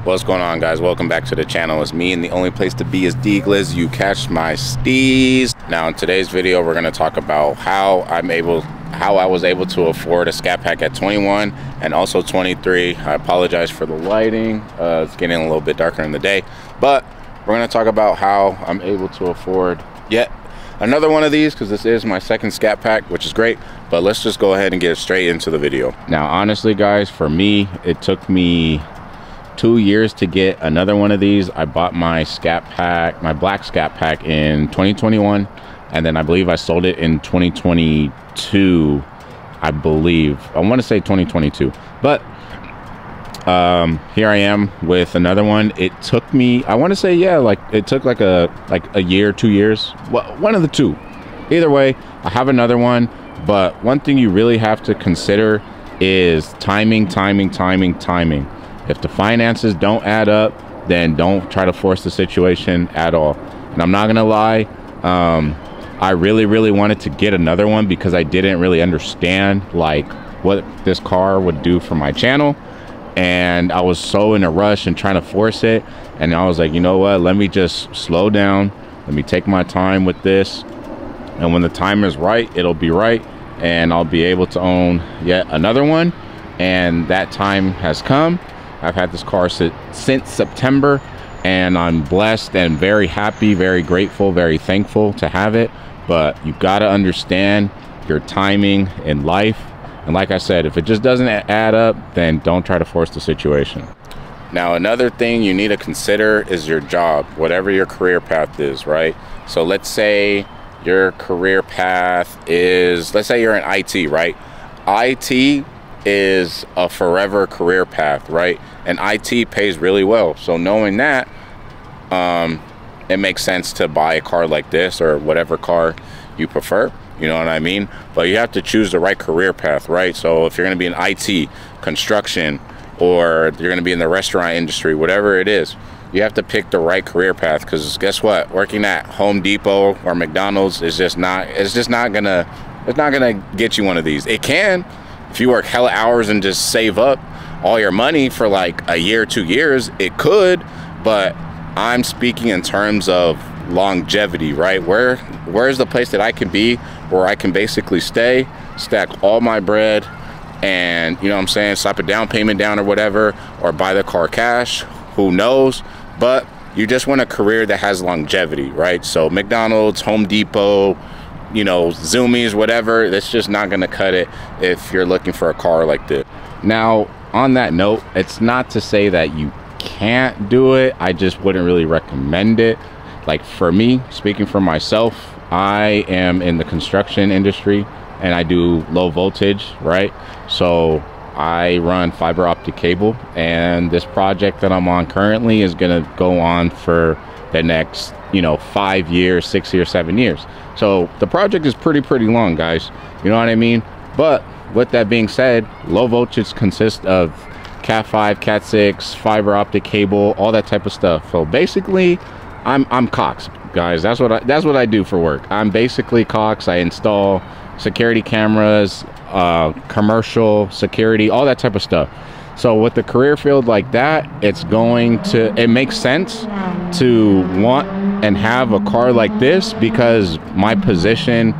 What's going on, guys? Welcome back to the channel. It's me, and the only place to be is Deagles. You catch my steez. Now in today's video, we're going to talk about how I was able to afford a Scatpack at 21 and also 23. I apologize for the lighting. It's getting a little bit darker in the day, but we're going to talk about how I'm able to afford yet another one of these, because this is my second Scatpack, which is great. But let's just go ahead and get straight into the video. Now, honestly, guys, for me, it took me 2 years to get another one of these. I bought my Scatpack, my black Scatpack, in 2021, and then I believe I sold it in 2022. I believe I want to say 2022, but here I am with another one. It took me, I want to say, yeah, like it took like a year, 2 years, well, one of the two. Either way, I have another one. But one thing you really have to consider is timing. If the finances don't add up, then don't try to force the situation at all. And I'm not gonna lie, I really wanted to get another one because I didn't really understand like what this car would do for my channel, and I was so in a rush and trying to force it. And I was like, you know what, let me just slow down, let me take my time with this, and when the time is right, it'll be right, and I'll be able to own yet another one. And that time has come. I've had this car since September, and I'm blessed and very happy, very grateful, very thankful to have it. But you got to understand your timing in life. And like I said, if it just doesn't add up, then don't try to force the situation. Now, another thing you need to consider is your job, whatever your career path is, right? So let's say your career path is, let's say you're in IT, right? IT is a forever career path, right? And IT pays really well. So knowing that, it makes sense to buy a car like this or whatever car you prefer, you know what I mean? But you have to choose the right career path, right? So if you're going to be in IT, construction, or you're going to be in the restaurant industry, whatever it is, you have to pick the right career path. Because guess what, working at Home Depot or McDonald's is just not, it's not gonna get you one of these. It can, if you work hella hours and just save up all your money for like a year, 2 years, it could. But I'm speaking in terms of longevity, right? Where's the place that I can be where I can basically stay, stack all my bread, and, you know what I'm saying, slap a down payment down or whatever, or buy the car cash, who knows? But you just want a career that has longevity, right? So McDonald's, Home Depot, you know, Zoomies, whatever, that's just not gonna cut it if you're looking for a car like this. Now, on that note, it's not to say that you can't do it, I just wouldn't really recommend it. Like for me, speaking for myself, I am in the construction industry and I do low voltage, right? So I run fiber optic cable, and this project that I'm on currently is gonna go on for the next, you know, 5 years, 6 years, 7 years. So the project is pretty long, guys, you know what I mean? But with that being said, low voltage consists of Cat 5, Cat 6, fiber optic cable, all that type of stuff. So basically I'm Cox, guys. That's what I do for work. I'm basically Cox. I install security cameras, commercial security, all that type of stuff. So with the career field like that, it makes sense to want and have a car like this, because my position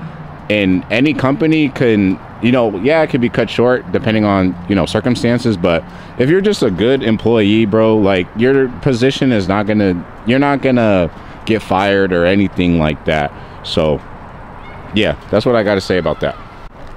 in any company can, you know, yeah, it could be cut short depending on, you know, circumstances. But if you're just a good employee, bro, like your position is not gonna, you're not gonna get fired or anything like that. So yeah, that's what I got to say about that.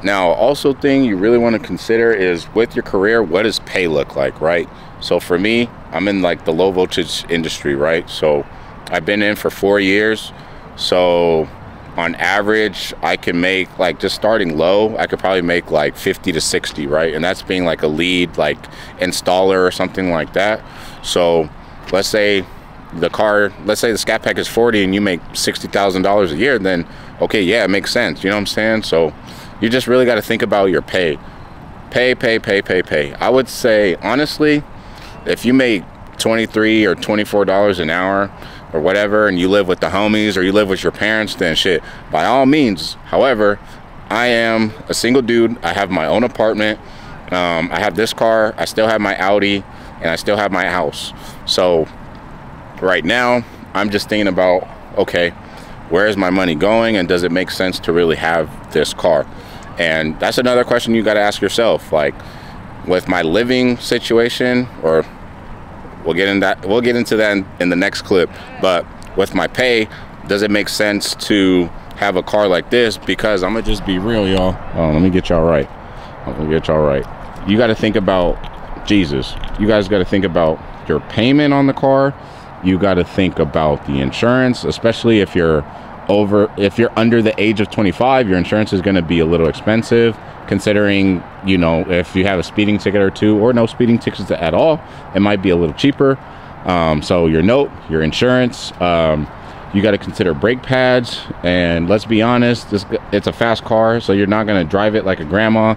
Now, also thing you really want to consider is with your career, what does pay look like, right? So for me, I'm in like the low voltage industry, right? So I've been in for 4 years. So on average, I can make, like, just starting low, I could probably make like 50 to 60, right? And that's being like a lead, like installer or something like that. So let's say the Scatpack is 40 and you make $60,000 a year, then okay, yeah, it makes sense, you know what I'm saying? So you just really got to think about your pay. I would say, honestly, if you make $23 or $24 an hour or whatever, and you live with the homies or you live with your parents, then shit, by all means. However, I am a single dude. I have my own apartment. I have this car. I still have my Audi. and I still have my house. So right now I'm just thinking about, okay, where is my money going, and does it make sense to really have this car? And that's another question you got to ask yourself. Like, with my living situation, or we'll get into that in the next clip, but with my pay, does it make sense to have a car like this? Because I'm gonna just be real, y'all. Oh, let me get y'all right. You got to think about Jesus. You guys got to think about your payment on the car. You got to think about the insurance, especially if you're under the age of 25. Your insurance is going to be a little expensive, considering, you know, if you have a speeding ticket or two, or no speeding tickets at all, it might be a little cheaper. So your note, your insurance, you got to consider brake pads. And let's be honest, it's a fast car, so you're not going to drive it like a grandma.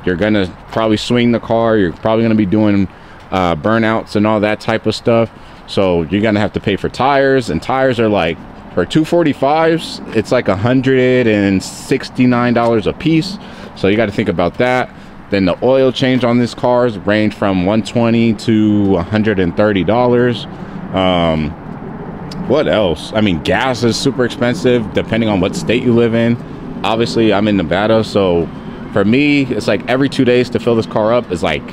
You're going to probably swing the car. You're probably going to be doing burnouts and all that type of stuff. So you're going to have to pay for tires, and tires are like, for 245s, it's like $169 a piece. So you got to think about that. Then the oil change on this cars range from $120 to $130. What else? I mean, gas is super expensive depending on what state you live in. Obviously, I'm in Nevada, so for me, it's like every 2 days to fill this car up is like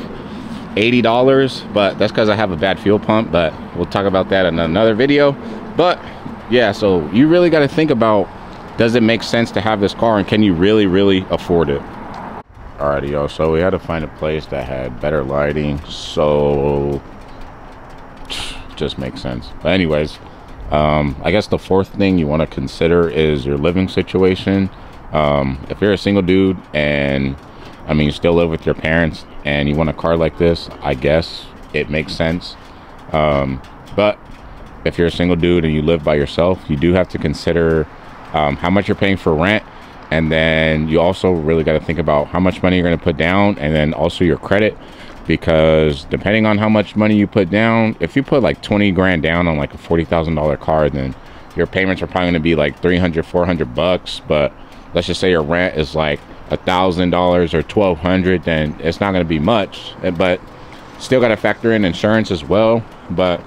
$80, but that's because I have a bad fuel pump, but we'll talk about that in another video. But yeah, so you really got to think about, does it make sense to have this car, and can you really afford it? Alrighty, y'all, so we had to find a place that had better lighting, so just makes sense. But anyways, I guess the fourth thing you want to consider is your living situation. If you're a single dude, and I mean, you still live with your parents, and you want a car like this, I guess it makes sense. But if you're a single dude and you live by yourself, you do have to consider how much you're paying for rent. And then you also really got to think about how much money you're going to put down, and then also your credit, because depending on how much money you put down, if you put like 20 grand down on like a $40,000 car, then your payments are probably going to be like 300, 400 bucks. But let's just say your rent is like $1,000 or $1,200, then it's not going to be much. But still got to factor in insurance as well. But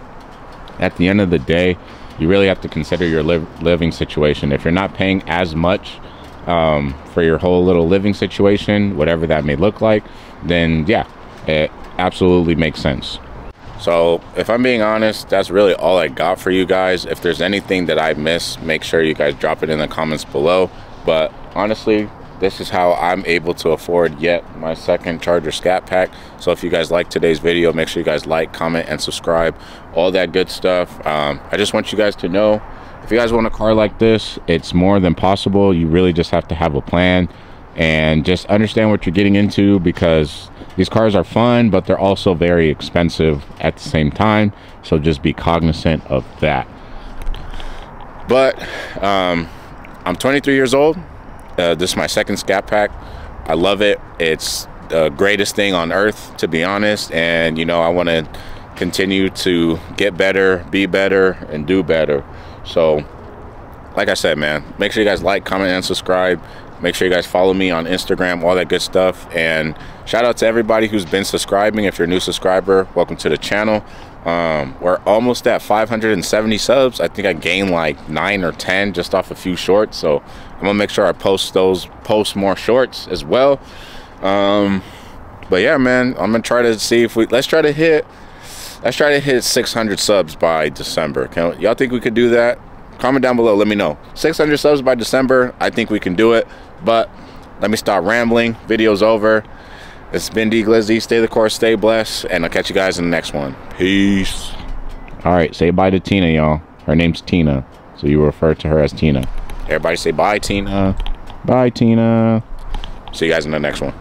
at the end of the day, you really have to consider your living situation. If you're not paying as much for your whole little living situation, whatever that may look like, then yeah, it absolutely makes sense. So if I'm being honest, that's really all I got for you guys. If there's anything that I missed, make sure you guys drop it in the comments below. But honestly, this is how I'm able to afford yet my second Charger Scatpack. So if you guys like today's video, make sure you guys like, comment, and subscribe, all that good stuff. I just want you guys to know, if you guys want a car like this, it's more than possible. You really just have to have a plan and just understand what you're getting into, because these cars are fun, but they're also very expensive at the same time. So just be cognizant of that. But I'm 23 years old. This is my second Scatpack. I love it. It's the greatest thing on earth, to be honest. And you know, I want to continue to get better, be better, and do better. So like I said, man, make sure you guys like, comment, and subscribe. Make sure you guys follow me on Instagram, all that good stuff. And shout out to everybody who's been subscribing. If you're a new subscriber, welcome to the channel. We're almost at 570 subs. I think I gained like 9 or 10 just off a few shorts. So I'm gonna make sure I post more shorts as well. But yeah, man, I'm gonna try to see if let's try to hit 600 subs by December. Y'all think we could do that? Comment down below, let me know. 600 subs by December, I think we can do it. But let me stop rambling. Video's over. It's been D Glizzy. Stay the course, stay blessed, and I'll catch you guys in the next one. Peace. All right, say bye to Tina, y'all. Her name's Tina, so you refer to her as Tina. Everybody say bye, Tina. Bye, Tina. See you guys in the next one.